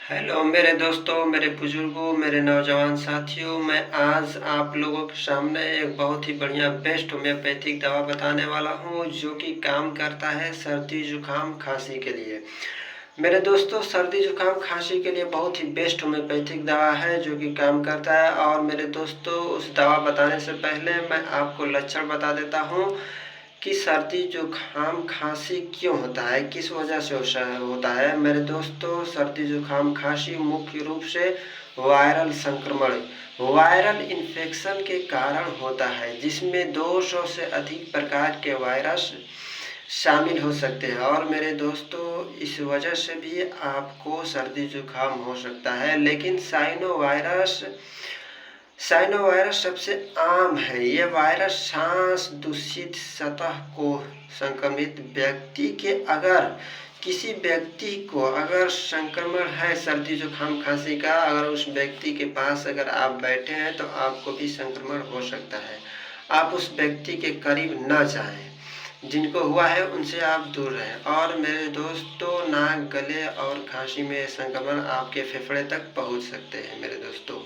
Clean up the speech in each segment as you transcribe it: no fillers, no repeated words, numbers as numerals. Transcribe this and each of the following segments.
Hello मेरे दोस्तों, मेरे बुजुर्गों, मेरे नौजवान साथियों, मैं आज आप लोगों के सामने एक बहुत ही बढ़िया बेस्ट होम्योपैथिक दवा बताने वाला हूँ जो कि काम करता है सर्दी जुकाम खांसी के लिए। मेरे दोस्तों, सर्दी जुकाम खांसी के लिए बहुत ही बेस्ट होम्योपैथिक दवा है जो कि काम करता है। और मेरे दोस्तों, उस दवा बताने से पहले मैं आपको लक्षण बता देता हूँ कि सर्दी जुकाम खांसी क्यों होता है, किस वजह से होता है। मेरे दोस्तों, सर्दी जुकाम खांसी मुख्य रूप से वायरल संक्रमण, वायरल इन्फेक्शन के कारण होता है, जिसमें 200 से अधिक प्रकार के वायरस शामिल हो सकते हैं। और मेरे दोस्तों, इस वजह से भी आपको सर्दी जुकाम हो सकता है। लेकिन साइनोवायरस सबसे आम है। ये वायरस सांस दूषित सतह को संक्रमित व्यक्ति के किसी व्यक्ति को अगर संक्रमण है सर्दी जुकाम खांसी का, अगर उस व्यक्ति के पास अगर आप बैठे हैं तो आपको भी संक्रमण हो सकता है। आप उस व्यक्ति के करीब ना जाएं। जिनको हुआ है उनसे आप दूर रहें। और मेरे दोस्तों, नाक, गले और खांसी में संक्रमण आपके फेफड़े तक पहुंच सकते हैं मेरे दोस्तों।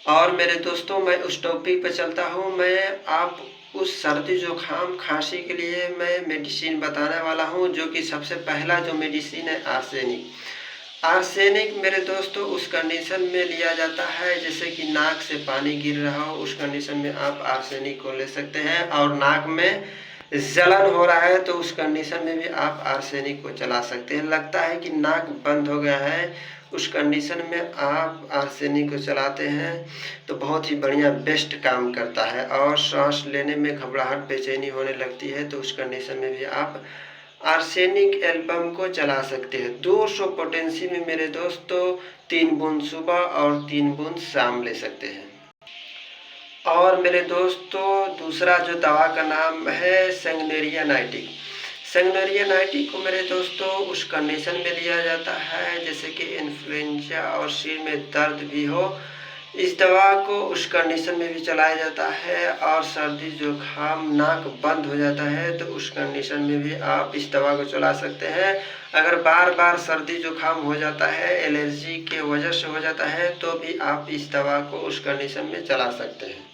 और मेरे दोस्तों, मैं उस टॉपिक पे चलता हूँ। मैं आप उस सर्दी जुकाम खांसी के लिए मैं मेडिसिन बताने वाला हूँ, जो कि सबसे पहला जो मेडिसिन है आर्सेनिक। आर्सेनिक मेरे दोस्तों उस कंडीशन में लिया जाता है जैसे कि नाक से पानी गिर रहा हो, उस कंडीशन में आप आर्सेनिक को ले सकते हैं। और नाक में जलन हो रहा है तो उस कंडीशन में भी आप आर्सेनिक को चला सकते हैं। लगता है कि नाक बंद हो गया है, उस कंडीशन में आप आर्सेनिक को चलाते हैं तो बहुत ही बढ़िया बेस्ट काम करता है। और सांस लेने में घबराहट, बेचैनी होने लगती है तो उस कंडीशन में भी आप आर्सेनिक एल्बम को चला सकते हैं। 200 पोटेंसी में मेरे दोस्तों 3 बूंद सुबह और 3 बूंद शाम ले सकते हैं। और मेरे दोस्तों, दूसरा जो दवा का नाम है सेंगनेरिया नाइटिक। सेंगनेरिया नाइटिक को मेरे दोस्तों उस कंडीशन में लिया जाता है जैसे कि इन्फ्लुएंजा और सिर में दर्द भी हो, इस दवा को उस कंडीशन में भी चलाया जाता है। और सर्दी जुकाम, नाक बंद हो जाता है तो उस कंडीशन में भी आप इस दवा को चला सकते हैं। अगर बार बार सर्दी जुकाम हो जाता है, एलर्जी के वजह से हो जाता है, तो भी आप इस दवा को उस कंडीशन में चला सकते हैं।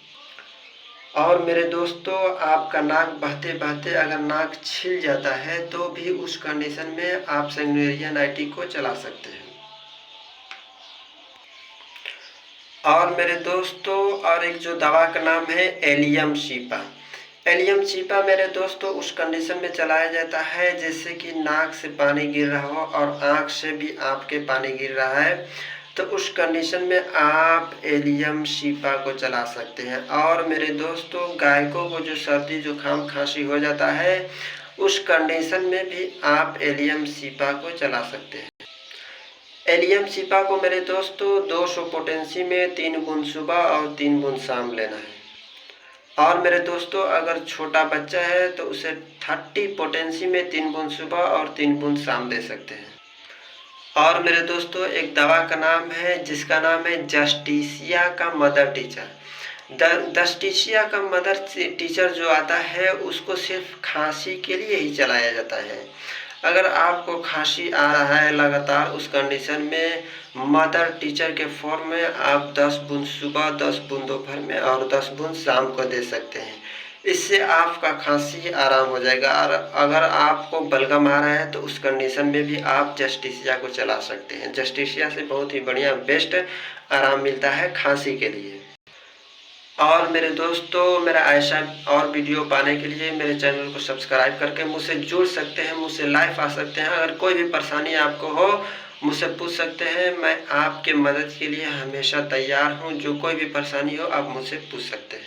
और मेरे दोस्तों, आपका नाक बहते बहते अगर नाक छिल जाता है तो भी उस कंडीशन में आप सेंगनेरिया नाइटिक को चला सकते हैं। और मेरे दोस्तों, और एक जो दवा का नाम है एलियम शीपा। एलियम शीपा मेरे दोस्तों उस कंडीशन में चलाया जाता है जैसे कि नाक से पानी गिर रहा हो और आँख से भी आपके पानी गिर रहा है, तो उस कंडीशन में आप एलियम शीपा को चला सकते हैं। और मेरे दोस्तों, गायकों को जो सर्दी जुकाम खांसी हो जाता है उस कंडीशन में भी आप एलियम शीपा को चला सकते हैं। एलियम शीपा को मेरे दोस्तों 200 पोटेंसी में 3 बूंद सुबह और 3 बूंद शाम लेना है। और मेरे दोस्तों, अगर छोटा बच्चा है तो उसे 30 पोटेंसी में 3 बूंद सुबह और 3 बूंद शाम दे सकते हैं। और मेरे दोस्तों, एक दवा का नाम है जिसका नाम है जस्टिसिया का मदर टीचर। जस्टिसिया का मदर टीचर जो आता है उसको सिर्फ खांसी के लिए ही चलाया जाता है। अगर आपको खांसी आ रहा है लगातार, उस कंडीशन में मदर टीचर के फॉर्म में आप 10 बूंद सुबह, 10 बूंद दोपहर में और 10 बूंद शाम को दे सकते हैं। इससे आपका खांसी आराम हो जाएगा। और अगर आपको बलगम आ रहा है तो उस कंडीशन में भी आप जस्टिसिया को चला सकते हैं। जस्टिसिया से बहुत ही बढ़िया बेस्ट आराम मिलता है खांसी के लिए। और मेरे दोस्तों, मेरा ऐसा और वीडियो पाने के लिए मेरे चैनल को सब्सक्राइब करके मुझसे जुड़ सकते हैं, मुझसे लाइव आ सकते हैं। अगर कोई भी परेशानी आपको हो मुझसे पूछ सकते हैं। मैं आपके मदद के लिए हमेशा तैयार हूं। जो कोई भी परेशानी हो आप मुझसे पूछ सकते हैं।